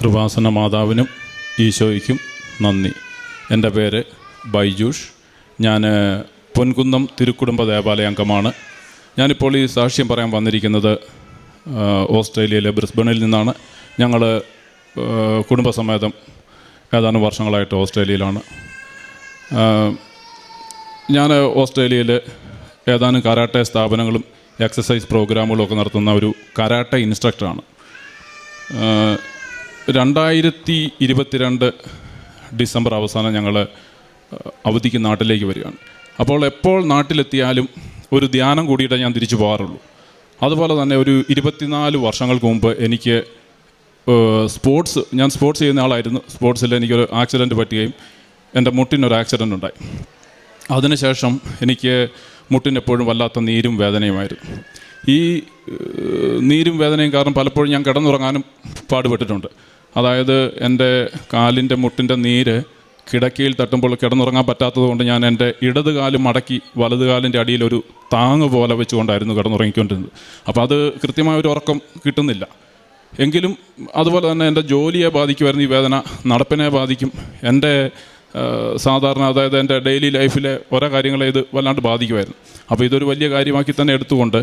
കൃപാസന മാതാവിനും ഈശോയ്ക്കും നന്ദി. എൻ്റെ പേര് ബൈജൂഷ്. ഞാൻ പൊൻകുന്നം തിരുക്കുടുംബ ദേവാലയ അംഗമാണ്. ഞാനിപ്പോൾ ഈ സാക്ഷ്യം പറയാൻ വന്നിരിക്കുന്നത് ഓസ്ട്രേലിയയിലെ ബ്രിസ്ബണിൽ നിന്നാണ്. ഞങ്ങൾ കുടുംബസമേതം ഏതാനും വർഷങ്ങളായിട്ട് ഓസ്ട്രേലിയയിലാണ്. ഞാൻ ഓസ്ട്രേലിയയിൽ ഏതാനും കരാട്ടെ സ്ഥാപനങ്ങളും എക്സസൈസ് പ്രോഗ്രാമുകളും ഒക്കെ നടത്തുന്ന ഒരു കരാട്ടെ ഇൻസ്ട്രക്ടറാണ്. 2022 ഡിസംബർ അവസാനം ഞങ്ങൾ അവധിക്ക് നാട്ടിലേക്ക് വരികയാണ്. അപ്പോൾ എപ്പോൾ നാട്ടിലെത്തിയാലും ഒരു ധ്യാനം കൂടിയിട്ടേ ഞാൻ തിരിച്ചു പോകാറുള്ളൂ. അതുപോലെ തന്നെ ഒരു 24 വർഷങ്ങൾക്ക് മുമ്പ് എനിക്ക് ഞാൻ സ്പോർട്സ് ചെയ്യുന്ന ആളായിരുന്നു. സ്പോർട്സിൽ എനിക്കൊരു ആക്സിഡൻറ്റ് പറ്റുകയും എൻ്റെ മുട്ടിനൊരു ആക്സിഡൻ്റ് ഉണ്ടായി. അതിനുശേഷം എനിക്ക് മുട്ടിനെപ്പോഴും വല്ലാത്ത നീരും വേദനയുമായിരുന്നു. ഈ നീരും വേദനയും കാരണം പലപ്പോഴും ഞാൻ കിടന്നുറങ്ങാനും പാടുപെട്ടിട്ടുണ്ട്. അതായത് എൻ്റെ കാലിൻ്റെ മുട്ടിൻ്റെ നീര് കിടക്കയിൽ തട്ടുമ്പോൾ കിടന്നുറങ്ങാൻ പറ്റാത്തതുകൊണ്ട് ഞാൻ എൻ്റെ ഇടത് കാലും മടക്കി വലത് കാലിൻ്റെ അടിയിലൊരു താങ്ങ് പോലെ വെച്ചുകൊണ്ടായിരുന്നു കിടന്നുറങ്ങിക്കൊണ്ടിരുന്നത്. അപ്പോൾ അത് കൃത്യമായൊരു ഉറക്കം കിട്ടുന്നില്ല. എങ്കിലും അതുപോലെ തന്നെ എൻ്റെ ജോലിയെ ബാധിക്കുമായിരുന്നു ഈ വേദന, നടപ്പിനെ ബാധിക്കും, എൻ്റെ സാധാരണ അതായത് എൻ്റെ ഡെയിലി ലൈഫിലെ ഓരോ കാര്യങ്ങളെ ഇത് വല്ലാണ്ട് ബാധിക്കുമായിരുന്നു. അപ്പോൾ ഇതൊരു വലിയ കാര്യമാക്കി തന്നെ എടുത്തുകൊണ്ട്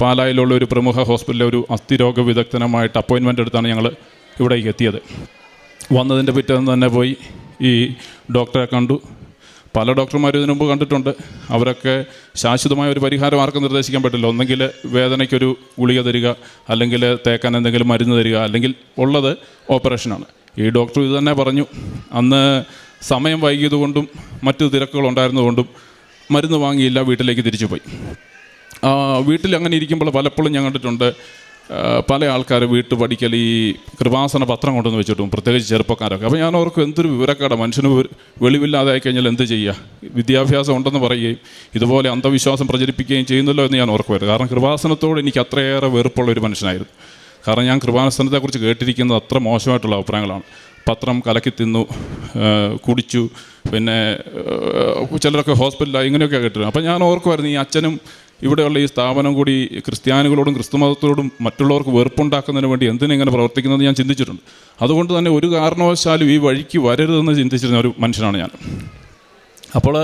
പാലായിലുള്ള ഒരു പ്രമുഖ ഹോസ്പിറ്റലിലെ ഒരു അസ്ഥിരോഗ വിദഗ്ധനുമായിട്ട് അപ്പോയിൻമെൻ്റ് എടുത്താണ് ഞങ്ങൾ ഇവിടേക്ക് എത്തിയത്. വന്നതിൻ്റെ പിറ്റേന്ന് തന്നെ പോയി ഈ ഡോക്ടറെ കണ്ടു. പല ഡോക്ടർമാരും ഇതിനു മുമ്പ് കണ്ടിട്ടുണ്ട്. അവരൊക്കെ ശാശ്വതമായ ഒരു പരിഹാരം ആർക്കും നിർദ്ദേശിക്കാൻ പറ്റില്ല. ഒന്നെങ്കിൽ വേദനയ്ക്കൊരു ഗുളിക തരിക, അല്ലെങ്കിൽ തേക്കാൻ എന്തെങ്കിലും മരുന്ന് തരിക, അല്ലെങ്കിൽ ഉള്ളത് ഓപ്പറേഷനാണ്. ഈ ഡോക്ടർ ഇത് തന്നെ പറഞ്ഞു. അന്ന് സമയം വൈകിയതുകൊണ്ടും മറ്റു തിരക്കുകളുണ്ടായിരുന്നതുകൊണ്ടും മരുന്ന് വാങ്ങിയില്ല, വീട്ടിലേക്ക് തിരിച്ചു പോയി. വീട്ടിൽ അങ്ങനെ ഇരിക്കുമ്പോൾ പലപ്പോഴും ഞാൻ കണ്ടിട്ടുണ്ട് പല ആൾക്കാർ വീട്ടു പഠിക്കൽ ഈ കൃപാസന പത്രം കൊണ്ടുവന്ന് വെച്ചിട്ടും, പ്രത്യേകിച്ച് ചെറുപ്പക്കാരൊക്കെ. അപ്പോൾ ഞാൻ ഓർക്കും എന്തൊരു വിവരക്കേടാ, മനുഷ്യന് വെളിവില്ലാതെ ആയിക്കഴിഞ്ഞാൽ എന്ത് ചെയ്യുക, വിദ്യാഭ്യാസം ഉണ്ടെന്ന് പറയുകയും ഇതുപോലെ അന്ധവിശ്വാസം പ്രചരിപ്പിക്കുകയും ചെയ്യുന്നല്ലോ എന്ന് ഞാൻ ഓർക്കുമായിരുന്നു. കാരണം കൃപാസനത്തോട് എനിക്ക് അത്രയേറെ വെറുപ്പുള്ള ഒരു മനുഷ്യനായിരുന്നു. കാരണം ഞാൻ കൃപാസനത്തെക്കുറിച്ച് കേട്ടിരിക്കുന്നത് അത്ര മോശമായിട്ടുള്ള അഭിപ്രായങ്ങളാണ്. പത്രം കലക്കി തിന്നു, കുടിച്ചു, പിന്നെ ചിലരൊക്കെ ഹോസ്പിറ്റലായി, ഇങ്ങനെയൊക്കെ കേട്ടിരുന്നു. അപ്പോൾ ഞാൻ ഓർക്കുമായിരുന്നു ഈ അച്ഛനും ഇവിടെയുള്ള ഈ സ്ഥാപനം കൂടി ക്രിസ്ത്യാനികളോടും ക്രിസ്തുമതത്തോടും മറ്റുള്ളവർക്ക് വെറുപ്പുണ്ടാക്കുന്നതിന് വേണ്ടി എന്തിനെങ്ങനെ പ്രവർത്തിക്കുന്നത് ഞാൻ ചിന്തിച്ചിട്ടുണ്ട്. അതുകൊണ്ട് തന്നെ ഒരു കാരണവശാലും ഈ വഴിക്ക് വരരുതെന്ന് ചിന്തിച്ചിരുന്ന ഒരു മനുഷ്യനാണ് ഞാൻ. അപ്പോൾ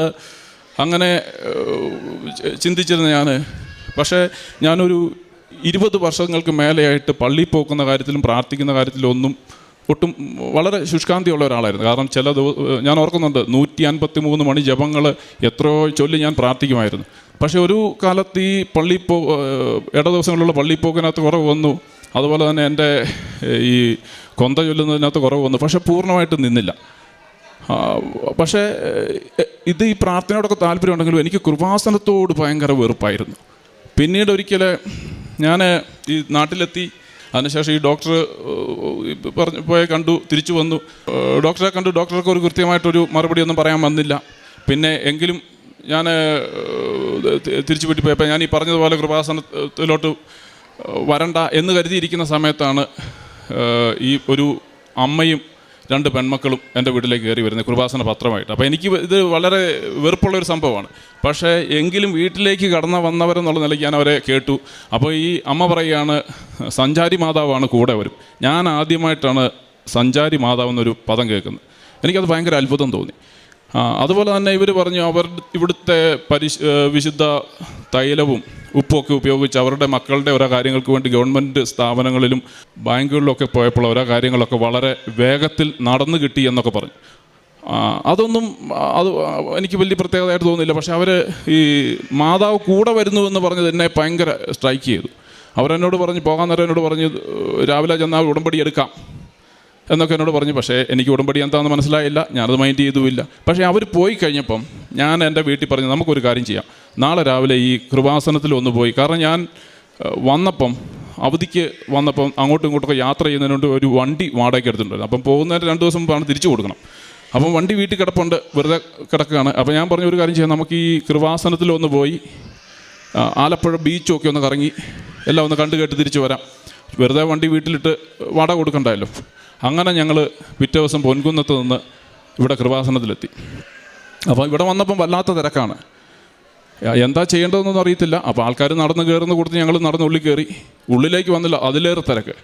അങ്ങനെ ചിന്തിച്ചിരുന്ന ഞാൻ, പക്ഷേ ഞാനൊരു 20 വർഷങ്ങൾക്ക് മേലെയായിട്ട് പള്ളിയിൽ പോകുന്ന കാര്യത്തിലും പ്രാർത്ഥിക്കുന്ന കാര്യത്തിലും ഒട്ടും വളരെ ശുഷ്കാന്തിയുള്ള ഒരാളായിരുന്നു. കാരണം ഞാൻ ഓർക്കുന്നുണ്ട് 153 മണി ജപങ്ങൾ എത്രയോ ചൊല്ലി ഞാൻ പ്രാർത്ഥിക്കുമായിരുന്നു. പക്ഷേ ഒരു കാലത്ത് ഈ ഇട ദിവസങ്ങളിലുള്ള പള്ളിയിൽ പോക്കിനകത്ത് കുറവ് വന്നു. അതുപോലെ തന്നെ എൻ്റെ ഈ കൊന്ത ചൊല്ലുന്നതിനകത്ത് കുറവ് വന്നു. പക്ഷേ പൂർണ്ണമായിട്ട് നിന്നില്ല. പക്ഷേ ഇത് ഈ പ്രാർത്ഥനയോടൊക്കെ താല്പര്യമുണ്ടെങ്കിലും എനിക്ക് കൃപാസനത്തോട് ഭയങ്കര വെറുപ്പായിരുന്നു. പിന്നീട് ഒരിക്കൽ ഞാൻ ഈ നാട്ടിലെത്തി. അതിനുശേഷം ഈ ഡോക്ടർ കണ്ടു, തിരിച്ചു വന്നു. ഡോക്ടറെ കണ്ടു. ഡോക്ടർക്ക് ഒരു കൃത്യമായിട്ടൊരു മറുപടി ഒന്നും പറയാൻ വന്നില്ല. പിന്നെ എങ്കിലും ഞാൻ തിരിച്ചു വീട്ടിൽ പോയപ്പോൾ ഞാൻ ഈ പറഞ്ഞതുപോലെ കൃപാസനത്തിലോട്ട് വരണ്ട എന്ന് കരുതിയിരിക്കുന്ന സമയത്താണ് ഈ ഒരു അമ്മയും 2 പെൺമക്കളും എൻ്റെ വീട്ടിലേക്ക് കയറി വരുന്നത് കൃപാസന പത്രമായിട്ട്. അപ്പോൾ എനിക്ക് ഇത് വളരെ വെറുപ്പുള്ളൊരു സംഭവമാണ്. പക്ഷേ എങ്കിലും വീട്ടിലേക്ക് കടന്നു വന്നവരെന്നുള്ള നിലയ്ക്ക് ഞാൻ അവരെ കേട്ടു. അപ്പോൾ ഈ അമ്മ പറയുകയാണ്, സഞ്ചാരി മാതാവാണ് കൂടെ വരും. ഞാൻ ആദ്യമായിട്ടാണ് സഞ്ചാരി മാതാവ് എന്നൊരു പദം കേൾക്കുന്നത്. എനിക്കത് ഭയങ്കര അത്ഭുതം തോന്നി. അതുപോലെ തന്നെ ഇവർ പറഞ്ഞു ഇവിടുത്തെ വിശുദ്ധ തൈലവും ഉപ്പൊക്കെ ഉപയോഗിച്ച് അവരുടെ മക്കളുടെ ഓരോ കാര്യങ്ങൾക്ക് വേണ്ടി ഗവൺമെൻറ് സ്ഥാപനങ്ങളിലും ബാങ്കുകളിലൊക്കെ പോയപ്പോൾ ഓരോ കാര്യങ്ങളൊക്കെ വളരെ വേഗത്തിൽ നടന്നു കിട്ടി എന്നൊക്കെ പറഞ്ഞു. അതൊന്നും എനിക്ക് വലിയ പ്രത്യേകതയായിട്ട് തോന്നുന്നില്ല. പക്ഷേ അവർ ഈ മാതാവ് കൂടെ വരുന്നു എന്ന് പറഞ്ഞത് എന്നെ ഭയങ്കര സ്ട്രൈക്ക് ചെയ്തു. അവരെന്നോട് പറഞ്ഞു, പോകാൻ നേരം എന്നോട് പറഞ്ഞു, രാവിലെ ചെന്നാൽ ഉടമ്പടി എടുക്കാം എന്നൊക്കെ എന്നോട് പറഞ്ഞു. പക്ഷേ എനിക്ക് ഉടമ്പടി എന്താണെന്ന് മനസ്സിലായില്ല, ഞാനത് മൈൻഡ് ചെയ്തുമില്ല. പക്ഷേ അവർ പോയി കഴിഞ്ഞപ്പം ഞാൻ എൻ്റെ വീട്ടിൽ പറഞ്ഞു, നമുക്കൊരു കാര്യം ചെയ്യാം, നാളെ രാവിലെ ഈ കൃപാസനത്തിൽ ഒന്ന് പോയി. കാരണം ഞാൻ അവധിക്ക് വന്നപ്പം അങ്ങോട്ടും ഇങ്ങോട്ടൊക്കെ യാത്ര ചെയ്യുന്നതിനുകൊണ്ട് ഒരു വണ്ടി വാടകയ്ക്ക് എടുത്തിട്ടുണ്ടായിരുന്നു. അപ്പം പോകുന്നതിന് 2 ദിവസം മുമ്പാണ് തിരിച്ചു കൊടുക്കണം. അപ്പം വണ്ടി വീട്ടിൽ കിടപ്പുണ്ട്, വെറുതെ കിടക്കുകയാണ്. അപ്പോൾ ഞാൻ പറഞ്ഞു, ഒരു കാര്യം ചെയ്യാം, നമുക്ക് ഈ കൃപാസനത്തിലൊന്ന് പോയി ആലപ്പുഴ ബീച്ചൊക്കെ ഒന്ന് കറങ്ങി എല്ലാം ഒന്ന് കണ്ടു കേട്ട് തിരിച്ചു വരാം. വെറുതെ വണ്ടി വീട്ടിലിട്ട് വാടക കൊടുക്കണ്ടല്ലോ. അങ്ങനെ ഞങ്ങൾ പിറ്റേ ദിവസം പൊൻകുന്നത്ത് നിന്ന് ഇവിടെ കൃപാസനത്തിലെത്തി. അപ്പോൾ ഇവിടെ വന്നപ്പം വല്ലാത്ത തിരക്കാണ്. എന്താ ചെയ്യേണ്ടതെന്നൊന്നും അറിയത്തില്ല. അപ്പോൾ ആൾക്കാർ നടന്ന് കയറുന്ന കൊടുത്ത് ഞങ്ങൾ നടന്ന് ഉള്ളിൽ കയറി. ഉള്ളിലേക്ക് വന്നില്ല, അതിലേറെ തിരക്ക്.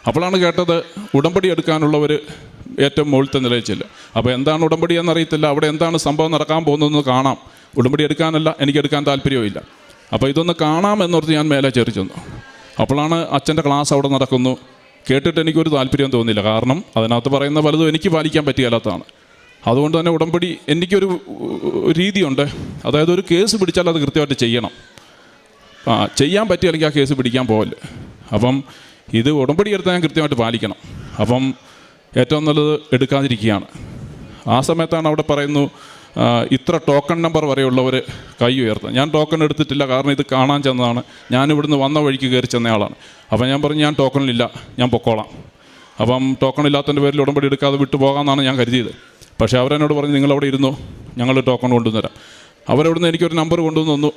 അപ്പോഴാണ് കേട്ടത് ഉടമ്പടി എടുക്കാനുള്ളവർ ഏറ്റവും മുകളിലത്തെ നിലയിൽ ചെല്ലും. അപ്പോൾ എന്താണ് ഉടമ്പടി എന്നറിയത്തില്ല, അവിടെ എന്താണ് സംഭവം നടക്കാൻ പോകുന്നതെന്ന് കാണാം. ഉടമ്പടി എടുക്കാനല്ല, എനിക്കെടുക്കാൻ താല്പര്യമില്ല. അപ്പോൾ ഇതൊന്ന് കാണാം എന്നോർത്ത് ഞാൻ മേലെ കയറി ചെന്നു. അപ്പോഴാണ് അച്ഛൻ്റെ ക്ലാസ് അവിടെ നടക്കുന്നു. കേട്ടിട്ട് എനിക്കൊരു താല്പര്യം തോന്നിയില്ല. കാരണം അതിനകത്ത് പറയുന്ന പലതും എനിക്ക് പാലിക്കാൻ പറ്റിയാലാത്തതാണ്. അതുകൊണ്ട് തന്നെ ഉടമ്പടി എനിക്കൊരു രീതിയുണ്ട്. അതായത് ഒരു കേസ് പിടിച്ചാൽ അത് കൃത്യമായിട്ട് ചെയ്യണം. ചെയ്യാൻ പറ്റിയില്ലെങ്കിൽ ആ കേസ് പിടിക്കാൻ പോകല്ല. അപ്പം ഇത് ഉടമ്പടി എടുത്താൽ ഞാൻ കൃത്യമായിട്ട് പാലിക്കണം. അപ്പം ഏറ്റവും നല്ലത് എടുക്കാതിരിക്കുകയാണ്. ആ സമയത്താണ് അവിടെ പറയുന്നു ഇത്ര ടോക്കൺ നമ്പർ വരെയുള്ളവർ കൈ ഉയർത്തുക. ഞാൻ ടോക്കൺ എടുത്തിട്ടില്ല, കാരണം ഇത് കാണാൻ ചെന്നതാണ്. ഞാനിവിടുന്ന് വന്ന വഴിക്ക് കയറി ചെന്നയാളാണ്. അപ്പം ഞാൻ പറഞ്ഞു ഞാൻ ടോക്കണിലില്ല, ഞാൻ പൊക്കോളാം. അപ്പം ടോക്കൺ ഇല്ലാത്തതിൻ്റെ പേരിൽ ഉടമ്പടി എടുക്കാതെ വിട്ടു പോകാമെന്നാണ് ഞാൻ കരുതിയത്. പക്ഷേ അവരെന്നോട് പറഞ്ഞു നിങ്ങളവിടെ ഇരുന്നോ, ഞങ്ങൾ ടോക്കൺ കൊണ്ടുവന്നുതരാം. അവരവിടുന്ന് എനിക്കൊരു നമ്പർ കൊണ്ടുവന്ന് തന്നു.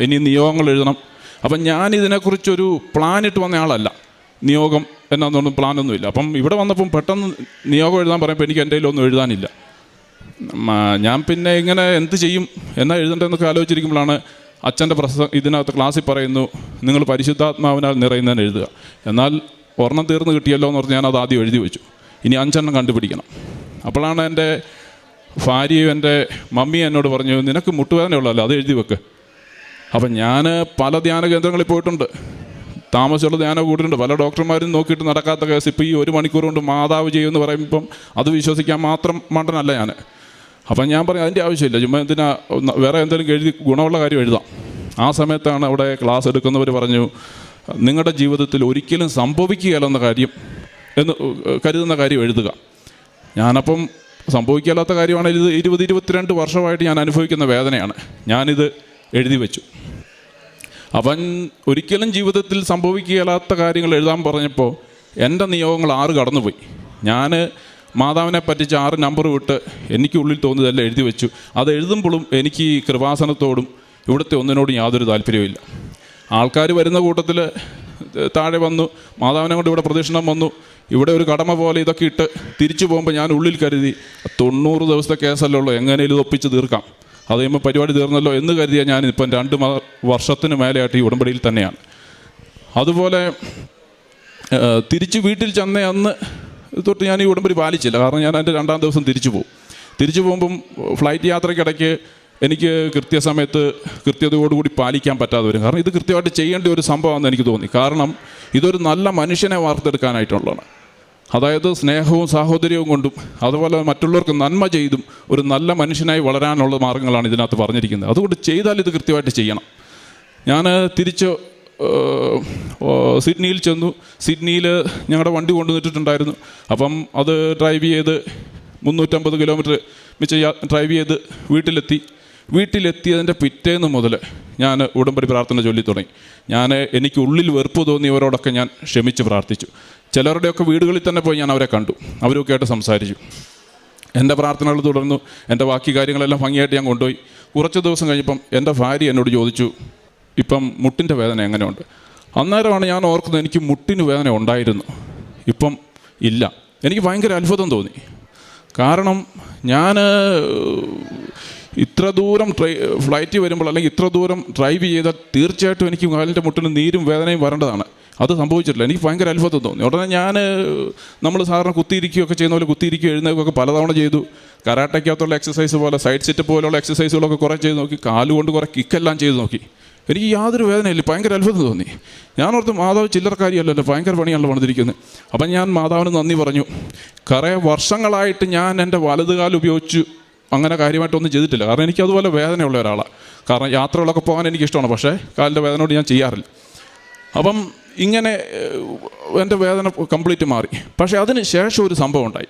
ഇനി നിയോഗങ്ങൾ എഴുതണം. അപ്പം ഞാൻ ഇതിനെക്കുറിച്ചൊരു പ്ലാനിട്ട് വന്ന ആളല്ല. നിയോഗം എന്നാന്നൊന്നും പ്ലാനൊന്നുമില്ല. അപ്പം ഇവിടെ വന്നപ്പം പെട്ടെന്ന് നിയോഗം എഴുതാൻ പറയുമ്പോൾ എനിക്ക് എൻ്റെ കയ്യിലൊന്നും എഴുതാനില്ല. ഞാൻ പിന്നെ ഇങ്ങനെ എന്ത് ചെയ്യും, എന്നാ എഴുതേണ്ടതെന്നൊക്കെ ആലോചിച്ചിരിക്കുമ്പോഴാണ് അച്ഛൻ്റെ ഇതിനകത്ത് ക്ലാസ്സിൽ പറയുന്നു നിങ്ങൾ പരിശുദ്ധാത്മാവിനാൽ നിറയുന്നതിന് എഴുതുക. എന്നാൽ ഒരെണ്ണം തീർന്ന് കിട്ടിയല്ലോ എന്ന് പറഞ്ഞ് ഞാനത് ആദ്യം എഴുതി വെച്ചു. ഇനി 5 കണ്ടുപിടിക്കണം. അപ്പോഴാണ് എൻ്റെ ഭാര്യയും എൻ്റെ മമ്മിയും എന്നോട് പറഞ്ഞു നിനക്ക് മുട്ടുവേദന ഉള്ളതല്ലോ, അത് എഴുതി വെക്ക്. അപ്പം ഞാൻ പല ധ്യാന കേന്ദ്രങ്ങളിൽ പോയിട്ടുണ്ട്, താമസിച്ചുള്ള ധ്യാനം കൂട്ടിയിട്ടുണ്ട്. പല ഡോക്ടർമാരും നോക്കിയിട്ട് നടക്കാത്ത കേസ് ഇപ്പോൾ ഈ 1 മണിക്കൂർ കൊണ്ട് മാതാവ് ചെയ്യുമെന്ന് പറയുമ്പം അത് വിശ്വസിക്കാൻ മാത്രം മണ്ടനല്ല ഞാൻ. അപ്പം ഞാൻ പറഞ്ഞു അതിൻ്റെ ആവശ്യമില്ല, ചുമ്മാ എന്തിനാ വേറെ എന്തെങ്കിലും എഴുതി ഗുണമുള്ള കാര്യം എഴുതാം. ആ സമയത്താണ് അവിടെ ക്ലാസ് എടുക്കുന്നവർ പറഞ്ഞു നിങ്ങളുടെ ജീവിതത്തിൽ ഒരിക്കലും സംഭവിക്കുകയില്ലെന്ന കാര്യം എന്ന് കരുതുന്ന കാര്യം എഴുതുക. ഞാനപ്പം സംഭവിക്കാത്ത കാര്യമാണെങ്കിൽ ഇത് 20-22 വർഷമായിട്ട് ഞാൻ അനുഭവിക്കുന്ന വേദനയാണ്. ഞാനിത് എഴുതി വെച്ചു. അവൻ ഒരിക്കലും ജീവിതത്തിൽ സംഭവിക്കുകയില്ലാത്ത കാര്യങ്ങൾ എഴുതാൻ പറഞ്ഞപ്പോൾ എൻ്റെ നിയോഗങ്ങൾ 6 കടന്നുപോയി. ഞാൻ മാതാവിനെ പറ്റിച്ച് 6 നമ്പർ വിട്ട് എനിക്കുള്ളിൽ തോന്നിയതെല്ലാം എഴുതി വെച്ചു. അത് എഴുതുമ്പോഴും എനിക്ക് ഈ കൃപാസനത്തോടും ഇവിടുത്തെ ഒന്നിനോടും യാതൊരു താല്പര്യവുമില്ല. ആൾക്കാർ വരുന്ന കൂട്ടത്തിൽ താഴെ വന്നു, മാതാവിനെ കൊണ്ട് ഇവിടെ പ്രദക്ഷിണം വന്നു, ഇവിടെ ഒരു കടമ പോലെ ഇതൊക്കെ ഇട്ട് തിരിച്ചു പോകുമ്പോൾ ഞാൻ ഉള്ളിൽ കരുതി 90 ദിവസത്തെ കേസല്ലേ ഉള്ളൂ, എങ്ങനെയും ഇത് ഒപ്പിച്ച് തീർക്കാം, അത് കഴിയുമ്പോൾ പരിപാടി തീർന്നല്ലോ എന്ന് കരുതിയാൽ ഞാൻ ഇപ്പം 2 വർഷത്തിന് മേലെയായിട്ട് ഈ ഉടമ്പടിയിൽ തന്നെയാണ്. അതുപോലെ തിരിച്ച് വീട്ടിൽ ചെന്ന അന്ന് തൊട്ട് ഞാൻ ഈ ഉടമ്പടി പാലിച്ചില്ല. കാരണം ഞാൻ എൻ്റെ 2-ാം ദിവസം തിരിച്ചു പോകും. തിരിച്ചു പോകുമ്പം ഫ്ലൈറ്റ് യാത്രയ്ക്കിടയ്ക്ക് എനിക്ക് കൃത്യസമയത്ത് കൃത്യതയോടുകൂടി പാലിക്കാൻ പറ്റാതെ വരും. കാരണം ഇത് കൃത്യമായിട്ട് ചെയ്യേണ്ട ഒരു സംഭവമാണെന്ന് എനിക്ക് തോന്നി. കാരണം ഇതൊരു നല്ല മനുഷ്യനെ വാർത്തെടുക്കാനായിട്ടുള്ളതാണ്. അതായത് സ്നേഹവും സാഹോദര്യവും കൊണ്ടും അതുപോലെ മറ്റുള്ളവർക്ക് നന്മ ചെയ്തും ഒരു നല്ല മനുഷ്യനായി വളരാനുള്ള മാർഗ്ഗങ്ങളാണ് ഇതിനകത്ത് പറഞ്ഞിരിക്കുന്നത്. അതുകൊണ്ട് ചെയ്താൽ ഇത് കൃത്യമായിട്ട് ചെയ്യണം. ഞാൻ തിരിച്ച് സിഡ്നിയിൽ ചെന്നു. സിഡ്നിയിൽ ഞങ്ങളുടെ വണ്ടി കൊണ്ടുവന്നിട്ടുണ്ടായിരുന്നു. അപ്പം അത് ഡ്രൈവ് ചെയ്ത് 350 കിലോമീറ്റർ മിച്ചം ഡ്രൈവ് ചെയ്ത് വീട്ടിലെത്തിയതിൻ്റെ പിറ്റേന്ന് മുതൽ ഞാൻ ഉടമ്പടി പ്രാർത്ഥന ചൊല്ലി തുടങ്ങി. എനിക്ക് ഉള്ളിൽ വെറുപ്പ് തോന്നിയവരോടൊക്കെ ഞാൻ ക്ഷമിച്ച് പ്രാർത്ഥിച്ചു. ചിലരുടെയൊക്കെ വീടുകളിൽ തന്നെ പോയി ഞാൻ അവരെ കണ്ടു, അവരൊക്കെ ആയിട്ട് സംസാരിച്ചു. എൻ്റെ പ്രാർത്ഥനകൾ തുടർന്നു. എൻ്റെ ബാക്കി കാര്യങ്ങളെല്ലാം ഭംഗിയായിട്ട് ഞാൻ കൊണ്ടുപോയി. കുറച്ച് ദിവസം കഴിഞ്ഞപ്പം എൻ്റെ ഭാര്യ എന്നോട് ചോദിച്ചു ഇപ്പം മുട്ടിൻ്റെ വേദന എങ്ങനെയുണ്ട്. അന്നേരമാണ് ഞാൻ ഓർക്കുന്നത് എനിക്ക് മുട്ടിന് വേദന ഉണ്ടായിരുന്നു, ഇപ്പം ഇല്ല. എനിക്ക് ഭയങ്കര അത്ഭുതം തോന്നി. കാരണം ഞാൻ ഇത്ര ദൂരം ഫ്ലൈറ്റ് വരുമ്പോൾ അല്ലെങ്കിൽ ഇത്ര ദൂരം ഡ്രൈവ് ചെയ്താൽ തീർച്ചയായിട്ടും എനിക്ക് കാലിൻ്റെ മുട്ടിന് നീരും വേദനയും വരേണ്ടതാണ്. അത് സംഭവിച്ചിട്ടില്ല. എനിക്ക് ഭയങ്കര അത്ഭുതം തോന്നി. ഉടനെ നമ്മൾ സാധാരണ കുത്തിയിരിക്കുകയൊക്കെ ചെയ്യുന്ന പോലെ കുത്തിയിരിക്കുക എഴുന്നേൽക്കുകയൊക്കെ പലതവണ ചെയ്തു. കരാട്ടയ്ക്കകത്തുള്ള എക്സസൈസ് പോലെ സൈഡ് സിറ്റ് പോലുള്ള എക്സസൈസുകളൊക്കെ കുറേ ചെയ്ത് നോക്കി. കാലുകൊണ്ട് കുറേ കിക്കെല്ലാം ചെയ്ത് നോക്കി. എനിക്ക് യാതൊരു വേദനയില്ല. ഭയങ്കര അത്ഭുതം തോന്നി. ഞാനോർത്ത് മാതാവ് ചില്ലറക്കാരിയല്ലല്ലോ, ഭയങ്കര പണിയാണല്ലോ പണിതിരിക്കുന്നത്. അപ്പം ഞാൻ മാതാവിന് നന്ദി പറഞ്ഞു. കുറേ വർഷങ്ങളായിട്ട് ഞാൻ എൻ്റെ വലതുകാലം ഉപയോഗിച്ച് അങ്ങനെ കാര്യമായിട്ടൊന്നും ചെയ്തിട്ടില്ല. കാരണം എനിക്കതുപോലെ വേദനയുള്ള ഒരാളാണ്. കാരണം യാത്രകളൊക്കെ പോകാൻ എനിക്കിഷ്ടമാണ്, പക്ഷേ കാലിൻ്റെ വേദന കൊണ്ട് ഞാൻ ചെയ്യാറില്ല. അപ്പം ഇങ്ങനെ എൻ്റെ വേദന കംപ്ലീറ്റ് മാറി. പക്ഷേ അതിന് ശേഷം ഒരു സംഭവം ഉണ്ടായി.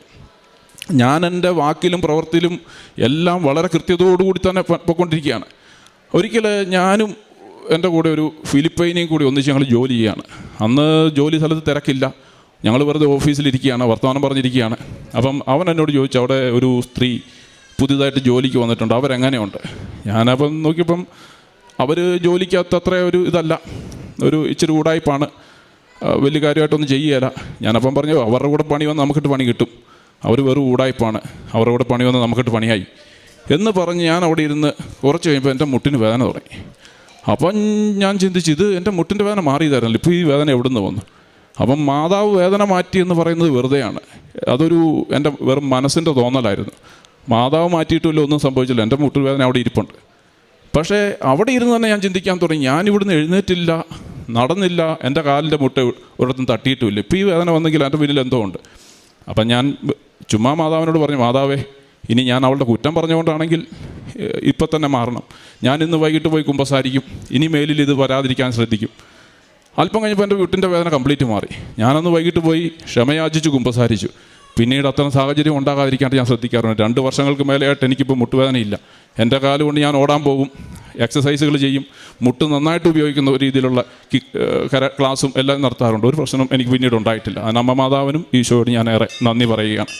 ഞാൻ എൻ്റെ വാക്കിലും പ്രവൃത്തിയിലും എല്ലാം വളരെ കൃത്യതയോടുകൂടി തന്നെ പോയിക്കൊണ്ടിരിക്കുകയാണ്. ഒരിക്കൽ ഞാനും എൻ്റെ കൂടെ ഒരു ഫിലിപ്പൈനെയും കൂടി ഒന്നിച്ച് ഞങ്ങൾ ജോലി ചെയ്യുകയാണ്. അന്ന് ജോലി സ്ഥലത്ത് തിരക്കില്ല, ഞങ്ങൾ വെറുതെ ഓഫീസിലിരിക്കുകയാണ്, വർത്തമാനം പറഞ്ഞിരിക്കുകയാണ്. അപ്പം അവൻ എന്നോട് ചോദിച്ചു അവിടെ ഒരു സ്ത്രീ പുതിയതായിട്ട് ജോലിക്ക് വന്നിട്ടുണ്ട്, അവരെങ്ങനെയുണ്ട്. ഞാനപ്പം നോക്കിയപ്പം അവർ ജോലിക്കകത്ത് അത്ര ഒരു ഇതല്ല, ഒരു ഇച്ചിരി ഉടായ്പാണ്, വലിയ കാര്യമായിട്ടൊന്നും ചെയ്യുകയില്ല. ഞാനപ്പം പറഞ്ഞു അവരുടെ കൂടെ പണി വന്ന് നമുക്കിട്ട് പണി കിട്ടും, അവർ വെറും ഉടായ്പാണ്, അവരുടെ കൂടെ പണി വന്ന് നമുക്കിട്ട് പണിയായി എന്ന് പറഞ്ഞ് ഞാൻ അവിടെ ഇരുന്ന് കുറച്ച് കഴിയുമ്പോൾ എൻ്റെ മുട്ടിന് വേദന തുടങ്ങി. അപ്പം ഞാൻ ചിന്തിച്ച് ഇത് എൻ്റെ മുട്ടിൻ്റെ വേദന മാറിയതായിരുന്നല്ലോ, ഇപ്പോൾ ഈ വേദന എവിടെ നിന്ന് വന്നു. അപ്പം മാതാവ് വേദന മാറ്റി എന്ന് പറയുന്നത് വെറുതെയാണ്. അതൊരു എൻ്റെ വെറും മനസ്സിൻ്റെ തോന്നലായിരുന്നു. മാതാവ് മാറ്റിയിട്ടില്ല, ഒന്നും സംഭവിച്ചില്ല. എൻ്റെ മുട്ടുവേദന അവിടെ ഇരിപ്പുണ്ട്. പക്ഷേ അവിടെ ഇരുന്ന് തന്നെ ഞാൻ ചിന്തിക്കാൻ തുടങ്ങി, ഞാനിവിടുന്ന് എഴുന്നേറ്റില്ല, നടന്നില്ല, എൻ്റെ കാലിൻ്റെ മുട്ട ഒരിടത്തും തട്ടിയിട്ടുമില്ല. ഇപ്പോൾ ഈ വേദന വന്നെങ്കിൽ എൻ്റെ പിന്നിൽ എന്തോ ഉണ്ട്. അപ്പം ഞാൻ ചുമ്മാ മാതാവിനോട് പറഞ്ഞു, മാതാവേ, ഇനി ഞാൻ അവളുടെ കുറ്റം പറഞ്ഞുകൊണ്ടാണെങ്കിൽ ഇപ്പം തന്നെ മാറണം. ഞാൻ ഇന്ന് വൈകിട്ട് പോയി കുമ്പസാരിക്കും, ഇനി മേലിൽ ഇത് വരാതിരിക്കാൻ ശ്രദ്ധിക്കും. അല്പം കഴിഞ്ഞപ്പോൾ എൻ്റെ വീട്ടിൻ്റെ വേദന കംപ്ലീറ്റ് മാറി. ഞാനന്ന് വൈകിട്ട് പോയി ക്ഷമയാചിച്ച് കുമ്പസാരിച്ചു. പിന്നീട് അത്തരം സാഹചര്യം ഉണ്ടാകാതിരിക്കാണ്ട് ഞാൻ ശ്രദ്ധിക്കാറുണ്ട്. 2 വർഷങ്ങൾക്ക് മേലെയായിട്ട് എനിക്കിപ്പോൾ മുട്ടുവേദനയില്ല. എൻ്റെ കാലുകൊണ്ട് ഞാൻ ഓടാൻ പോകും, എക്സസൈസുകൾ ചെയ്യും, മുട്ട് നന്നായിട്ട് ഉപയോഗിക്കുന്ന ഒരു രീതിയിലുള്ള ക്ലാസ്സും എല്ലാം നടത്താറുണ്ട്. ഒരു പ്രശ്നം എനിക്ക് പിന്നീട് ഉണ്ടായിട്ടില്ല. അതിന് അമ്മ മാതാവിനും ഈശോയോട് ഞാൻ ഏറെ നന്ദി പറയുകയാണ്.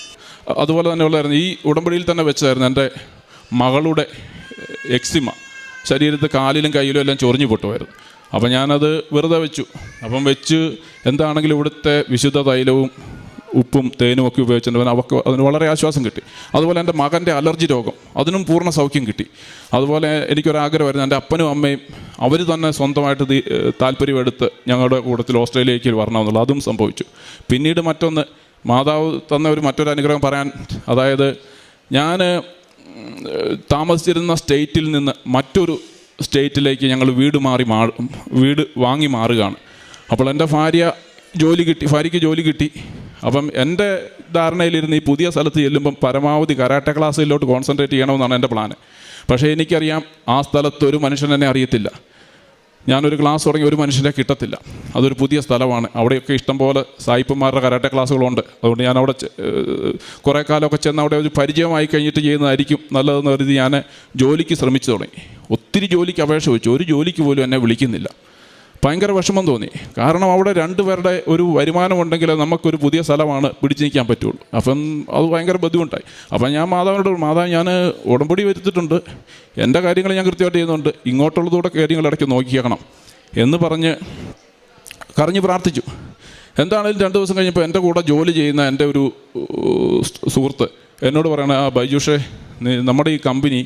അതുപോലെ തന്നെ ഉള്ളതായിരുന്നു, ഈ ഉടമ്പടിയിൽ തന്നെ വെച്ചായിരുന്നു എൻ്റെ മകളുടെ എക്സിമ. ശരീരത്ത് കാലിലും കയ്യിലും എല്ലാം ചൊറിഞ്ഞു പൊട്ടുമായിരുന്നു. അപ്പം ഞാനത് വെറുതെ വെച്ചു. അപ്പം വെച്ച് എന്താണെങ്കിലും ഇവിടുത്തെ വിശുദ്ധ തൈലവും ഉപ്പും തേനും ഒക്കെ ഉപയോഗിച്ചിട്ടുണ്ടെങ്കിൽ അവർക്ക് അതിന് വളരെ ആശ്വാസം കിട്ടി. അതുപോലെ എൻ്റെ മകൻ്റെ അലർജി രോഗം, അതിനും പൂർണ്ണ സൗഖ്യം കിട്ടി. അതുപോലെ എനിക്കൊരാഗ്രഹമായിരുന്നു, എൻ്റെ അപ്പനും അമ്മയും അവർ തന്നെ സ്വന്തമായിട്ട് താല്പര്യമെടുത്ത് ഞങ്ങളുടെ കൂട്ടത്തിൽ ഓസ്ട്രേലിയയിലേക്ക് വരണമെന്നുള്ളത്, അതും സംഭവിച്ചു. പിന്നീട് മറ്റൊന്ന്, മാതാവ് തന്ന മറ്റൊരു അനുഗ്രഹം പറയാൻ, അതായത് ഞാൻ താമസിച്ചിരുന്ന സ്റ്റേറ്റിൽ നിന്ന് മറ്റൊരു സ്റ്റേറ്റിലേക്ക് ഞങ്ങൾ വീട് വാങ്ങി മാറുകയാണ്. അപ്പോൾ എൻ്റെ ഭാര്യയ്ക്ക് ജോലി കിട്ടി. അപ്പം എൻ്റെ ധാരണയിലിരുന്ന് ഈ പുതിയ സ്ഥലത്ത് ചെല്ലുമ്പം പരമാവധി കരാട്ടെ ക്ലാസ്സിലോട്ട് കോൺസെൻട്രേറ്റ് ചെയ്യണമെന്നാണ് എൻ്റെ പ്ലാന്. പക്ഷേ എനിക്കറിയാം, ആ സ്ഥലത്ത് ഒരു മനുഷ്യൻ എന്നെ അറിയത്തില്ല. ഞാനൊരു ക്ലാസ് തുടങ്ങി ഒരു മനുഷ്യനെ കിട്ടത്തില്ല. അതൊരു പുതിയ സ്ഥലമാണ്. അവിടെയൊക്കെ ഇഷ്ടംപോലെ സായിപ്പന്മാരുടെ കരാട്ടെ ക്ലാസ്സുകളുണ്ട്. അതുകൊണ്ട് ഞാൻ അവിടെ കുറേ കാലമൊക്കെ ചെന്ന് അവിടെ ഒരു പരിചയമായി കഴിഞ്ഞിട്ട് ചെയ്യുന്നതായിരിക്കും നല്ലതെന്ന് കരുതി ഞാൻ ജോലിക്ക് ശ്രമിച്ചു തുടങ്ങി. ഒത്തിരി ജോലിക്ക് അപേക്ഷ വെച്ചു. ഒരു ജോലിക്ക് പോലും എന്നെ വിളിക്കുന്നില്ല. ഭയങ്കര വിഷമം തോന്നി. കാരണം അവിടെ 2 പേരുടെ ഒരു വരുമാനമുണ്ടെങ്കിൽ നമുക്കൊരു പുതിയ സ്ഥലമാണ് പിടിച്ചു നിൽക്കാൻ പറ്റുള്ളൂ. അപ്പം അത് ഭയങ്കര ബുദ്ധിമുട്ടായി. അപ്പം ഞാൻ മാതാവിനോട്, മാതാവ്, ഞാൻ ഉടമ്പടി വരുത്തിയിട്ടുണ്ട്, എൻ്റെ കാര്യങ്ങൾ ഞാൻ കൃത്യമായിട്ട് ചെയ്യുന്നുണ്ട്, ഇങ്ങോട്ടുള്ളതൂടെ കാര്യങ്ങൾ ഇടയ്ക്ക് നോക്കിയേക്കണം എന്ന് കരഞ്ഞ് പ്രാർത്ഥിച്ചു. എന്താണെങ്കിലും 2 ദിവസം കഴിഞ്ഞപ്പോൾ എൻ്റെ കൂടെ ജോലി ചെയ്യുന്ന എൻ്റെ ഒരു സുഹൃത്ത് എന്നോട് പറയണ, ബൈജുഷേ, നമ്മുടെ ഈ കമ്പനി,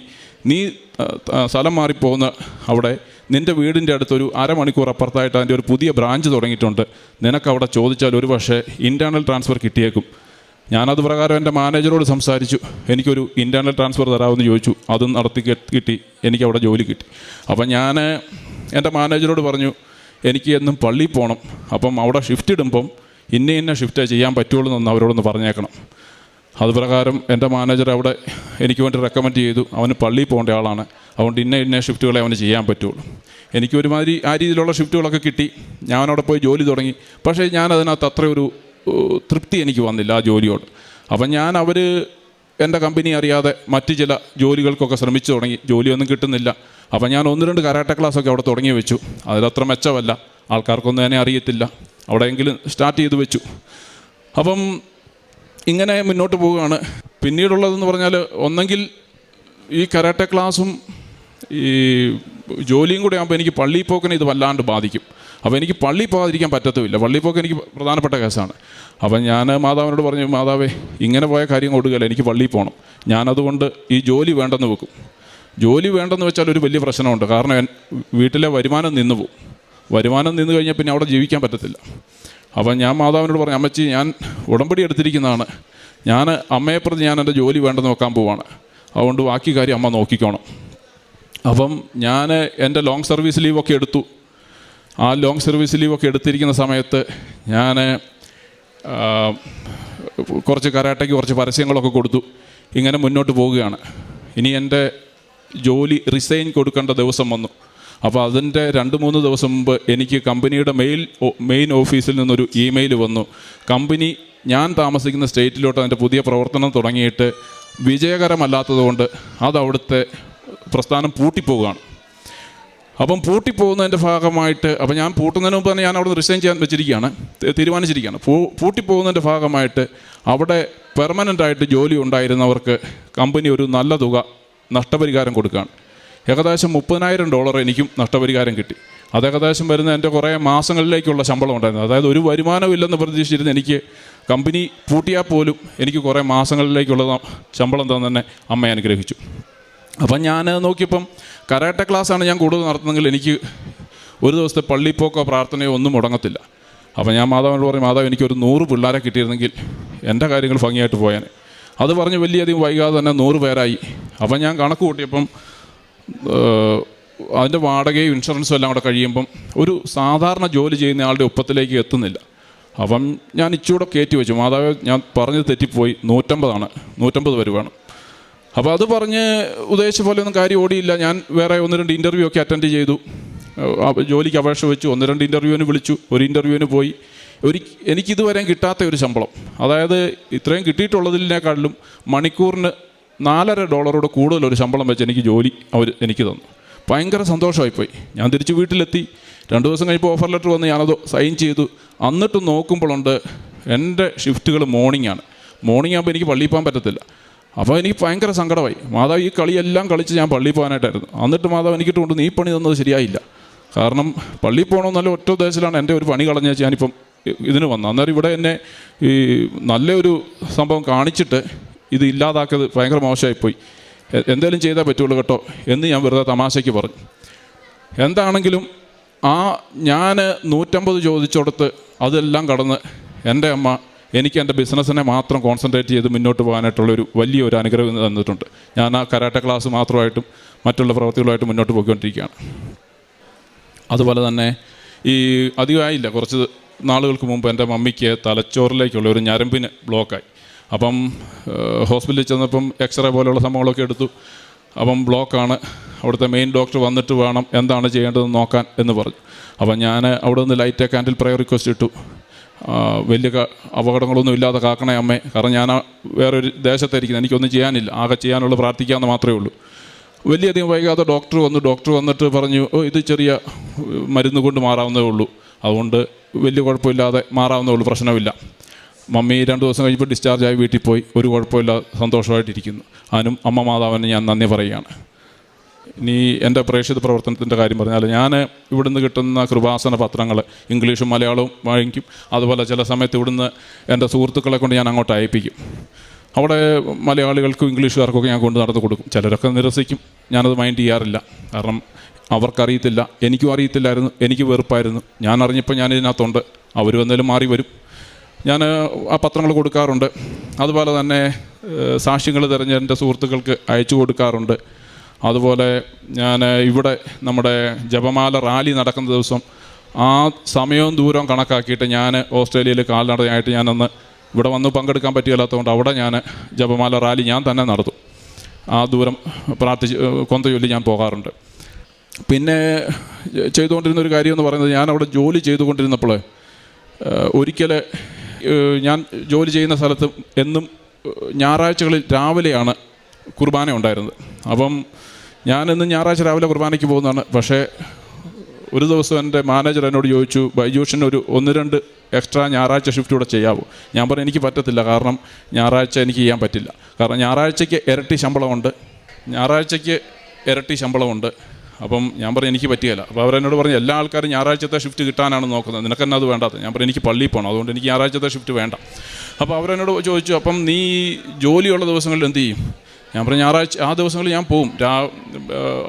നീ സ്ഥലം മാറിപ്പോകുന്ന അവിടെ നിൻ്റെ വീടിൻ്റെ അടുത്തൊരു അരമണിക്കൂർ അപ്പുറത്തായിട്ട് അതിൻ്റെ ഒരു പുതിയ ബ്രാഞ്ച് തുടങ്ങിയിട്ടുണ്ട്. നിനക്കവിടെ ചോദിച്ചാൽ ഒരു പക്ഷേ ഇൻറ്റേർണൽ ട്രാൻസ്ഫർ കിട്ടിയേക്കും. ഞാനത് പ്രകാരം എൻ്റെ മാനേജറോട് സംസാരിച്ചു. എനിക്കൊരു ഇൻറ്റേർണൽ ട്രാൻസ്ഫർ തരാമെന്ന് ചോദിച്ചു. അതും നടത്തി കിട്ടി. എനിക്കവിടെ ജോലി കിട്ടി. അപ്പം ഞാൻ എൻ്റെ മാനേജറോട് പറഞ്ഞു, എനിക്ക് എന്നും പള്ളിയിൽ പോകണം. അപ്പം അവിടെ ഷിഫ്റ്റ് ഇടുമ്പം ഇന്ന ഷിഫ്റ്റേ ചെയ്യാൻ പറ്റുള്ളൂ എന്ന് അവരോടൊന്ന് പറഞ്ഞേക്കണം. അതുപ്രകാരം എൻ്റെ മാനേജർ അവിടെ എനിക്ക് വേണ്ടി റെക്കമെൻഡ് ചെയ്തു. അവന് പള്ളിയിൽ പോകേണ്ട ആളാണ്, അതുകൊണ്ട് ഇന്ന ഷിഫ്റ്റുകളെ അവന് ചെയ്യാൻ പറ്റുള്ളൂ. എനിക്ക് ഒരുമാതിരി ആ രീതിയിലുള്ള ഷിഫ്റ്റുകളൊക്കെ കിട്ടി. ഞാനവിടെ പോയി ജോലി തുടങ്ങി. പക്ഷേ ഞാനതിനകത്ത് അത്രയൊരു തൃപ്തി എനിക്ക് വന്നില്ല ആ ജോലിയോട്. അപ്പം അവർ എൻ്റെ കമ്പനി അറിയാതെ മറ്റ് ചില ജോലികൾക്കൊക്കെ ശ്രമിച്ചു തുടങ്ങി. ജോലിയൊന്നും കിട്ടുന്നില്ല. അപ്പം ഞാൻ 1-2 കരാട്ടെ ക്ലാസ്സൊക്കെ അവിടെ തുടങ്ങി വെച്ചു. അതിലത്ര മെച്ചമല്ല, ആൾക്കാർക്കൊന്നും എന്നെ അറിയത്തില്ല. അവിടെയെങ്കിലും സ്റ്റാർട്ട് ചെയ്ത് വെച്ചു. അപ്പം ഇങ്ങനെ മുന്നോട്ട് പോവുകയാണ്. പിന്നീടുള്ളതെന്ന് പറഞ്ഞാൽ, ഒന്നെങ്കിൽ ഈ കരാട്ടെ ക്ലാസ്സും ഈ ജോലിയും കൂടെ ആകുമ്പോൾ എനിക്ക് പള്ളിയിൽ പോക്കിനെ ഇത് വല്ലാണ്ട് ബാധിക്കും. അപ്പോൾ എനിക്ക് പള്ളിയിൽ പോകാതിരിക്കാൻ പറ്റത്തുമില്ല. പള്ളിയിൽ പോക്ക് എനിക്ക് പ്രധാനപ്പെട്ട കേസാണ്. അപ്പം ഞാൻ മാതാവിനോട് പറഞ്ഞു, മാതാവേ, ഇങ്ങനെ പോയ കാര്യം കൊടുക്കുകയല്ല, എനിക്ക് പള്ളിയിൽ പോകണം. ഞാനതുകൊണ്ട് ഈ ജോലി വേണ്ടെന്ന് വെക്കും. ജോലി വേണ്ടെന്ന് വെച്ചാൽ ഒരു വലിയ പ്രശ്നമുണ്ട്. കാരണം വീട്ടിലെ വരുമാനം നിന്ന് പോകും. വരുമാനം നിന്ന് കഴിഞ്ഞാൽ പിന്നെ അവിടെ ജീവിക്കാൻ പറ്റത്തില്ല. അപ്പം ഞാൻ മാതാവിനോട് പറഞ്ഞു, അമ്മച്ചി, ഞാൻ ഉടമ്പടി എടുത്തിരിക്കുന്നതാണ്. ഞാൻ അമ്മയെ പ്രതി ഞാൻ എൻ്റെ ജോലി വേണ്ടെന്ന് വെക്കാൻ പോവാണ്. അതുകൊണ്ട് ബാക്കി കാര്യം അമ്മ നോക്കിക്കോണം. അപ്പം ഞാൻ എൻ്റെ ലോങ് സർവീസ് ലീവൊക്കെ എടുത്തു. ആ ലോങ് സർവീസ് ലീവൊക്കെ എടുത്തിരിക്കുന്ന സമയത്ത് ഞാൻ കുറച്ച് കരാട്ടയ്ക്ക് കുറച്ച് പരസ്യങ്ങളൊക്കെ കൊടുത്തു. ഇങ്ങനെ മുന്നോട്ട് പോവുകയാണ്. ഇനി എൻ്റെ ജോലി റിസൈൻ കൊടുക്കേണ്ട ദിവസം വന്നു. അപ്പോൾ അതിൻ്റെ 2-3 ദിവസം മുമ്പ് എനിക്ക് കമ്പനിയുടെ മെയിൻ ഓഫീസിൽ നിന്നൊരു ഇമെയിൽ വന്നു. കമ്പനി ഞാൻ താമസിക്കുന്ന സ്റ്റേറ്റിലോട്ട് അതിൻ്റെ പുതിയ പ്രവർത്തനം തുടങ്ങിയിട്ട് വിജയകരമല്ലാത്തതുകൊണ്ട് അതവിടുത്തെ പ്രസ്ഥാനം പൂട്ടിപ്പോവുകയാണ്. അപ്പം പൂട്ടിപ്പോകുന്നതിൻ്റെ ഭാഗമായിട്ട്, അപ്പം ഞാൻ പൂട്ടുന്നതിന് മുമ്പ് തന്നെ ഞാൻ അവിടെ റിസൈൻ ചെയ്യാൻ തീരുമാനിച്ചിരിക്കുകയാണ്. പൂട്ടിപ്പോകുന്നതിൻ്റെ ഭാഗമായിട്ട് അവിടെ പെർമനൻ്റായിട്ട് ജോലി ഉണ്ടായിരുന്നവർക്ക് കമ്പനി ഒരു നല്ല തുക നഷ്ടപരിഹാരം കൊടുക്കുകയാണ്. ഏകദേശം $30,000 എനിക്കും നഷ്ടപരിഹാരം കിട്ടി. അത് ഏകദേശം വരുന്ന എൻ്റെ കുറേ മാസങ്ങളിലേക്കുള്ള ശമ്പളം ഉണ്ടായിരുന്നു. അതായത് ഒരു വരുമാനമില്ലെന്ന് പ്രതീക്ഷിച്ചിരുന്ന എനിക്ക് കമ്പനി പൂട്ടിയാൽ പോലും എനിക്ക് കുറേ മാസങ്ങളിലേക്കുള്ള ശമ്പളം തന്നെ അമ്മയെ അനുഗ്രഹിച്ചു. അപ്പം ഞാൻ നോക്കിയപ്പം കരാട്ടെ ക്ലാസ്സാണ് ഞാൻ കൂടുതൽ നടത്തുന്നതെങ്കിൽ എനിക്ക് ഒരു ദിവസത്തെ പള്ളിപ്പോക്കോ പ്രാർത്ഥനയോ ഒന്നും മുടങ്ങത്തില്ല. അപ്പോൾ ഞാൻ മാതാവിനോട് പറയും, മാതാവ് എനിക്കൊരു 100 പിള്ളേരെ കിട്ടിയിരുന്നെങ്കിൽ എൻ്റെ കാര്യങ്ങൾ ഭംഗിയായിട്ട് പോയാൽ. അത് പറഞ്ഞ് വലിയധികം വൈകാതെ തന്നെ 100 പേരായി. അപ്പം ഞാൻ കണക്ക് കൂട്ടിയപ്പം അതിൻ്റെ വാടകയും ഇൻഷുറൻസും എല്ലാം കൂടെ കഴിയുമ്പം ഒരു സാധാരണ ജോലി ചെയ്യുന്ന ആളുടെ ഒപ്പത്തിലേക്ക് എത്തുന്നില്ല. അപ്പം ഞാൻ ഇച്ചിരൂടെ കയറ്റി വെച്ചു. മാതാവ് ഞാൻ പറഞ്ഞത് തെറ്റിപ്പോയി, 150 പേര് വേണം. അപ്പോൾ അത് പറഞ്ഞ് ഉദ്ദേശിച്ച പോലെ ഒന്നും കാര്യം ഓടിയില്ല. ഞാൻ വേറെ 1-2 ഇൻ്റർവ്യൂ ഒക്കെ അറ്റൻഡ് ചെയ്തു. ജോലിക്ക് അപേക്ഷ വെച്ചു. 1-2 ഇൻ്റർവ്യൂവിന് വിളിച്ചു. ഒരു ഇൻ്റർവ്യൂവിന് പോയി. എനിക്കിതുവരെ കിട്ടാത്ത ഒരു ശമ്പളം, അതായത് ഇത്രയും കിട്ടിയിട്ടുള്ളതിനേക്കാളും മണിക്കൂറിന് $4.50 കൂടുതലൊരു ശമ്പളം വെച്ച് എനിക്ക് ജോലി അവർ എനിക്ക് തന്നു. ഭയങ്കര സന്തോഷമായിപ്പോയി. ഞാൻ തിരിച്ച് വീട്ടിലെത്തി. 2 ദിവസം കഴിഞ്ഞപ്പോൾ ഓഫർ ലെറ്റർ വന്ന് ഞാനത് സൈൻ ചെയ്തു. എന്നിട്ട് നോക്കുമ്പോഴുണ്ട് എൻ്റെ ഷിഫ്റ്റുകൾ മോർണിംഗ് ആകുമ്പോൾ എനിക്ക് പള്ളിയിൽ പോകാൻ പറ്റത്തില്ല. അപ്പോൾ എനിക്ക് ഭയങ്കര സങ്കടമായി. മാതാവ് ഈ കളിയെല്ലാം കളിച്ച് ഞാൻ പള്ളിയിൽ പോകാനായിട്ടായിരുന്നു. എന്നിട്ട് മാതാവ് എനിക്കിട്ട് കൊണ്ട് നീ പണി തന്നത് ശരിയായില്ല. കാരണം പള്ളിയിൽ പോകണമെന്നല്ല ഒറ്റ ഉദ്ദേശത്തിലാണ് എൻ്റെ ഒരു പണി കളഞ്ഞ ഞാനിപ്പം ഇതിന് വന്നു. അന്നേരം ഇവിടെ എന്നെ ഈ നല്ലൊരു സംഭവം കാണിച്ചിട്ട് ഇത് ഇല്ലാതാക്കിയത് ഭയങ്കര മോശമായിപ്പോയി. എന്തെങ്കിലും ചെയ്താൽ പറ്റുള്ളൂ കേട്ടോ എന്ന് ഞാൻ വെറുതെ തമാശയ്ക്ക് പറഞ്ഞു. എന്താണെങ്കിലും ഞാൻ 150 ചോദിച്ചോടത്ത് അതെല്ലാം കടന്ന് എൻ്റെ അമ്മ എനിക്ക് എൻ്റെ ബിസിനസ്സിനെ മാത്രം കോൺസെൻട്രേറ്റ് ചെയ്ത് മുന്നോട്ട് പോകാനായിട്ടുള്ളൊരു വലിയൊരു അനുഗ്രഹം തന്നിട്ടുണ്ട്. ഞാൻ ആ കരാട്ടെ ക്ലാസ് മാത്രമായിട്ടും മറ്റുള്ള പ്രവൃത്തികളുമായിട്ട് മുന്നോട്ട് പോയിക്കൊണ്ടിരിക്കുകയാണ്. അതുപോലെ തന്നെ ഈ അധികമായില്ല, കുറച്ച് നാളുകൾക്ക് മുമ്പ് എൻ്റെ മമ്മിക്ക് തലച്ചോറിലേക്കുള്ള ഒരു ഞരമ്പിന് ബ്ലോക്കായി. അപ്പം ഹോസ്പിറ്റലിൽ ചെന്നപ്പം എക്സ്റേ പോലെയുള്ള സംഭവങ്ങളൊക്കെ എടുത്തു. അപ്പം ബ്ലോക്കാണ്. അവിടുത്തെ മെയിൻ ഡോക്ടർ വന്നിട്ട് വേണം എന്താണ് ചെയ്യേണ്ടതെന്ന് നോക്കാൻ എന്ന് പറഞ്ഞു. അപ്പം ഞാൻ അവിടെ നിന്ന് ലൈറ്റ് കാൻഡിൽ പ്രയർ റിക്വസ്റ്റ് ഇട്ടു. വലിയ അപകടങ്ങളൊന്നും ഇല്ലാതെ കാക്കണേ അമ്മേ, കാരണം ഞാൻ വേറൊരു ദേശത്തായിരിക്കുന്നത്, എനിക്കൊന്നും ചെയ്യാനില്ല, ആകെ ചെയ്യാനുള്ള പ്രാർത്ഥിക്കാമെന്ന് മാത്രമേ ഉള്ളൂ. വലിയധികം വൈകാതെ ഡോക്ടർ വന്നിട്ട് പറഞ്ഞു, ഇത് ചെറിയ മരുന്ന് കൊണ്ട് മാറാവുന്നതേ ഉള്ളൂ, അതുകൊണ്ട് വലിയ കുഴപ്പമില്ലാതെ മാറാവുന്നേ ഉള്ളൂ, പ്രശ്നമില്ല. മമ്മി 2 ദിവസം കഴിഞ്ഞപ്പോൾ ഡിസ്ചാർജായി വീട്ടിൽ പോയി. ഒരു കുഴപ്പമില്ലാതെ സന്തോഷമായിട്ടിരിക്കുന്നു. അതിനും അമ്മ മാതാവിന് ഞാൻ നന്ദി പറയുകയാണ്. ഇനി എൻ്റെ പ്രേക്ഷിത പ്രവർത്തനത്തിൻ്റെ കാര്യം പറഞ്ഞാൽ, ഞാൻ ഇവിടുന്ന് കിട്ടുന്ന കൃപാസന പത്രങ്ങൾ ഇംഗ്ലീഷും മലയാളവും വാങ്ങിക്കും. അതുപോലെ ചില സമയത്ത് ഇവിടുന്ന് എൻ്റെ സുഹൃത്തുക്കളെ കൊണ്ട് ഞാൻ അങ്ങോട്ട് അയപ്പിക്കും. അവിടെ മലയാളികൾക്കും ഇംഗ്ലീഷുകാർക്കൊക്കെ ഞാൻ കൊണ്ട് നടന്നു കൊടുക്കും. ചിലരൊക്കെ നിരസിക്കും, ഞാനത് മൈൻഡ് ചെയ്യാറില്ല. കാരണം അവർക്കറിയത്തില്ല, എനിക്കും അറിയത്തില്ലായിരുന്നു, എനിക്ക് വെറുപ്പായിരുന്നു. ഞാൻ അറിഞ്ഞപ്പോൾ ഞാനിതിനകത്തുണ്ട്. അവർ വന്നാലും മാറി വരും. ഞാൻ ആ പത്രങ്ങൾ കൊടുക്കാറുണ്ട്. അതുപോലെ തന്നെ സാക്ഷ്യങ്ങൾ തിരഞ്ഞ് എൻ്റെ സുഹൃത്തുക്കൾക്ക് അയച്ചു കൊടുക്കാറുണ്ട്. അതുപോലെ ഞാൻ ഇവിടെ നമ്മുടെ ജപമാല റാലി നടക്കുന്ന ദിവസം ആ സമയവും ദൂരവും കണക്കാക്കിയിട്ട് ഞാൻ ഓസ്ട്രേലിയയിൽ കാൽനടയായിട്ട് ഞാനന്ന് ഇവിടെ വന്ന് പങ്കെടുക്കാൻ പറ്റില്ലാത്തതുകൊണ്ട് അവിടെ ഞാൻ ജപമാല റാലി ഞാൻ തന്നെ നടത്തും. ആ ദൂരം പ്രാർത്ഥിച്ച് കൊന്ത ചൊല്ലി ഞാൻ പോകാറുണ്ട്. പിന്നെ ചെയ്തുകൊണ്ടിരുന്നൊരു കാര്യമെന്ന് പറയുന്നത്, ഞാൻ അവിടെ ജോലി ചെയ്തുകൊണ്ടിരുന്നപ്പോൾ ഒരിക്കൽ ഞാൻ ജോലി ചെയ്യുന്ന സ്ഥലത്ത് എന്നും ഞായറാഴ്ചകളിൽ രാവിലെയാണ് കുർബാന ഉണ്ടായിരുന്നത്. അപ്പം ഞാനെന്നും ഞായറാഴ്ച രാവിലെ കുർബാനയ്ക്ക് പോകുന്നതാണ്. പക്ഷേ ഒരു ദിവസം എൻ്റെ മാനേജർ എന്നോട് ചോദിച്ചു, ബൈജൂഷിന് ഒരു 1-2 എക്സ്ട്രാ ഞായറാഴ്ച ഷിഫ്റ്റ് കൂടെ ചെയ്യാവോ? ഞാൻ പറഞ്ഞു എനിക്ക് പറ്റത്തില്ല, കാരണം ഞായറാഴ്ച എനിക്ക് ചെയ്യാൻ പറ്റില്ല. കാരണം ഞായറാഴ്ചയ്ക്ക് ഇരട്ടി ശമ്പളമുണ്ട്. അപ്പം ഞാൻ പറഞ്ഞു എനിക്ക് പറ്റിയല്ല. അപ്പോൾ അവരെന്നോട് പറഞ്ഞു, എല്ലാ ആൾക്കാരും ഞായറാഴ്ചത്തെ ഷിഫ്റ്റ് കിട്ടാനാണ് നോക്കുന്നത്, നിനക്കെന്നെ അത് വേണ്ടാത്ത. ഞാൻ പറഞ്ഞു എനിക്ക് പള്ളിയിൽ പോകണം, അതുകൊണ്ട് എനിക്ക് ഞായറാഴ്ചത്തെ ഷിഫ്റ്റ് വേണ്ട. അപ്പോൾ അവരെന്നോട് ചോദിച്ചു, അപ്പം നീ ജോലിയുള്ള ദിവസങ്ങളിൽ എന്ത് ചെയ്യും? ഞാൻ പറഞ്ഞു ഞായറാഴ്ച ആ ദിവസങ്ങളിൽ ഞാൻ പോവും.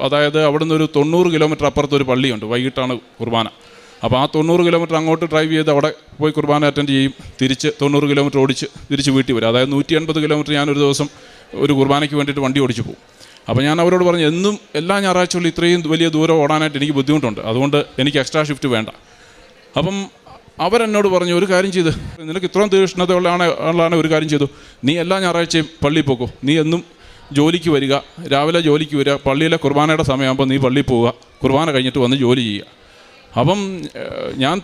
അതായത് അവിടെ നിന്ന് ഒരു 90 കിലോമീറ്റർ അപ്പുറത്ത് ഒരു പള്ളിയുണ്ട്, വൈകിട്ടാണ് കുർബാന. അപ്പോൾ ആ 90 കിലോമീറ്റർ അങ്ങോട്ട് ഡ്രൈവ് ചെയ്ത് അവിടെ പോയി കുർബാന അറ്റൻഡ് ചെയ്യും. തിരിച്ച് 90 കിലോമീറ്റർ ഓടിച്ച് തിരിച്ച് വീട്ടിൽ വരും. അതായത് 180 കിലോമീറ്റർ ഞാനൊരു ദിവസം ഒരു കുർബാനയ്ക്ക് വേണ്ടിയിട്ട് വണ്ടി ഓടിച്ച് പോകും. അപ്പോൾ ഞാൻ അവരോട് പറഞ്ഞു, എന്നും എല്ലാ ഞായറാഴ്ചകളിലും ഇത്രയും വലിയ ദൂരം ഓടാനായിട്ട് എനിക്ക് ബുദ്ധിമുട്ടുണ്ട്, അതുകൊണ്ട് എനിക്ക് എക്സ്ട്രാ ഷിഫ്റ്റ് വേണ്ട. അപ്പം അവരെന്നോട് പറഞ്ഞു, ഒരു കാര്യം ചെയ്ത്, നിനക്ക് ഇത്രയും തീഷ്ണതയുള്ളതാണ് ഒരു കാര്യം ചെയ്തു, നീ എല്ലാ ഞായറാഴ്ചയും പള്ളിയിൽ പോകൂ, നീ എന്നും ജോലിക്ക് വരിക, രാവിലെ ജോലിക്ക് വരിക, പള്ളിയിലെ കുർബാനയുടെ സമയമാകുമ്പോൾ നീ പള്ളിയിൽ പോവുക, കുർബാന കഴിഞ്ഞിട്ട് വന്ന് ജോലി ചെയ്യുക. അപ്പം ഞാൻ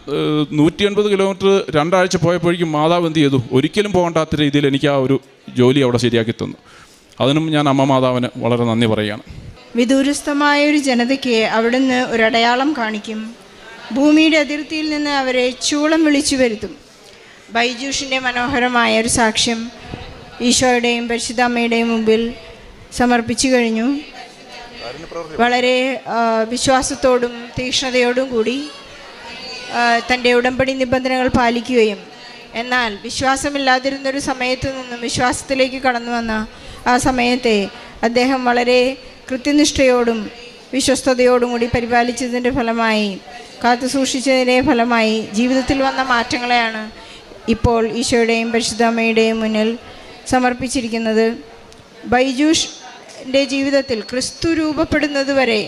180 കിലോമീറ്റർ 2 ആഴ്ച പോയപ്പോഴേക്കും മാതാവ് എന്ത് ചെയ്തു, ഒരിക്കലും പോകണ്ടാത്ത രീതിയിൽ എനിക്ക് ആ ഒരു ജോലി അവിടെ ശരിയാക്കി തന്നു. അതിനും ഞാൻ അമ്മ മാതാവിന് വളരെ നന്ദി പറയുകയാണ്. വിദൂരസ്ഥമായൊരു ജനതയ്ക്ക് അവിടുന്ന് ഒരടയാളം കാണിക്കും. ഭൂമിയുടെ അതിർത്തിയിൽ നിന്ന് അവരെ ചൂളം വിളിച്ചു വരുത്തും. ബൈജൂഷിൻ്റെ മനോഹരമായ ഒരു സാക്ഷ്യം ഈശോയുടെയും പരിശുദ്ധ അമ്മയുടെയും മുമ്പിൽ സമർപ്പിച്ചു കഴിഞ്ഞു. വളരെ വിശ്വാസത്തോടും തീക്ഷ്ണതയോടും കൂടി തൻ്റെ ഉടമ്പടി നിബന്ധനകൾ പാലിക്കുകയും എന്നാൽ വിശ്വാസമില്ലാതിരുന്നൊരു സമയത്ത് നിന്നും വിശ്വാസത്തിലേക്ക് കടന്നു വന്ന ആ സമയത്തെ അദ്ദേഹം വളരെ കൃത്യനിഷ്ഠയോടും വിശ്വസ്തയോടും കൂടി പരിപാലിച്ചതിൻ്റെ ഫലമായി, കാത്തു സൂക്ഷിച്ചതിൻ്റെ ഫലമായി ജീവിതത്തിൽ വന്ന മാറ്റങ്ങളെയാണ് ഇപ്പോൾ ഈശോയുടെയും പരിശുദ്ധ അമ്മയുടെയും മുന്നിൽ സമർപ്പിച്ചിരിക്കുന്നത്. ബൈജൂഷിൻ്റെ ജീവിതത്തിൽ ക്രിസ്തു രൂപപ്പെടുന്നത് വരെ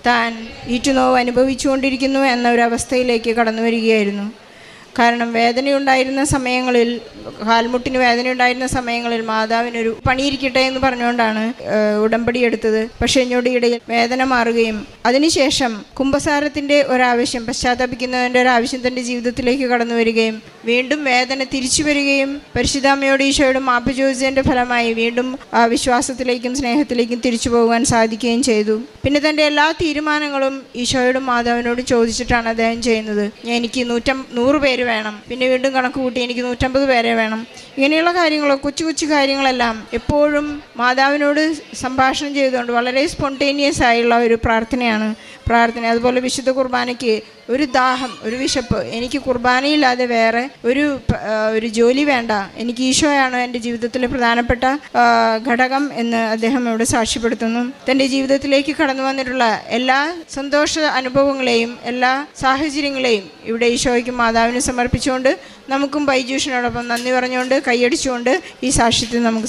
താൻ ഈറ്റുനോവ് അനുഭവിച്ചുകൊണ്ടിരിക്കുന്നു എന്ന ഒരവസ്ഥയിലേക്ക് കടന്നു വരികയായിരുന്നു. കാരണം വേദനയുണ്ടായിരുന്ന സമയങ്ങളിൽ, കാൽമുട്ടിന് വേദനയുണ്ടായിരുന്ന സമയങ്ങളിൽ മാതാവിനൊരു പണിയിരിക്കട്ടെ എന്ന് പറഞ്ഞുകൊണ്ടാണ് ഉടമ്പടി എടുത്തത്. പക്ഷേ ഞൊടിയിടയിൽ വേദന മാറുകയും അതിനുശേഷം കുമ്പസാരത്തിൻ്റെ ഒരാവശ്യം, പശ്ചാത്തപിക്കുന്നതിൻ്റെ ഒരാവശ്യം തൻ്റെ ജീവിതത്തിലേക്ക് കടന്നു വരികയും വീണ്ടും വേദന തിരിച്ചു വരികയും പരിശുദ്ധാമ്മയോട് ഈശോയോട് മാപ്പ് ചോദിച്ചതിൻ്റെ ഫലമായി വീണ്ടും ആ വിശ്വാസത്തിലേക്കും സ്നേഹത്തിലേക്കും തിരിച്ചു പോകാൻ സാധിക്കുകയും ചെയ്തു. പിന്നെ തൻ്റെ എല്ലാ തീരുമാനങ്ങളും ഈശോയോടും മാതാവിനോടും ചോദിച്ചിട്ടാണ് അദ്ദേഹം ചെയ്യുന്നത്. എനിക്ക് 100 പേര് വേണം, പിന്നെ വീണ്ടും കണക്ക് കൂട്ടി എനിക്ക് 150 പേരെ വേണം. ഇങ്ങനെയുള്ള കാര്യങ്ങൾ, കൊച്ചു കൊച്ചു കാര്യങ്ങളെല്ലാം എപ്പോഴും മാതാവിനോട് സംഭാഷണം ചെയ്തുകൊണ്ട് വളരെ സ്പോണ്ടേനിയസ് ആയുള്ള ഒരു പ്രാർത്ഥന. അതുപോലെ വിശുദ്ധ കുർബാനയ്ക്ക് ഒരു ദാഹം, ഒരു വിശപ്പ്, എനിക്ക് കുർബാനയില്ലാതെ വേറെ ഒരു ജോലി വേണ്ട, എനിക്ക് ഈശോയാണ് എൻ്റെ ജീവിതത്തിലെ പ്രധാനപ്പെട്ട ഘടകം എന്ന് അദ്ദേഹം ഇവിടെ സാക്ഷ്യപ്പെടുത്തുന്നു. തൻ്റെ ജീവിതത്തിലേക്ക് കടന്നു വന്നിട്ടുള്ള എല്ലാ സന്തോഷ അനുഭവങ്ങളെയും എല്ലാ സാഹചര്യങ്ങളെയും ഇവിടെ ഈശോയ്ക്കും മാതാവിനും സമർപ്പിച്ചുകൊണ്ട് നമുക്കും ബൈജൂഷിനോടൊപ്പം നന്ദി പറഞ്ഞുകൊണ്ട് കൈയടിച്ചുകൊണ്ട് ഈ സാക്ഷ്യത്തിൽ നമുക്ക്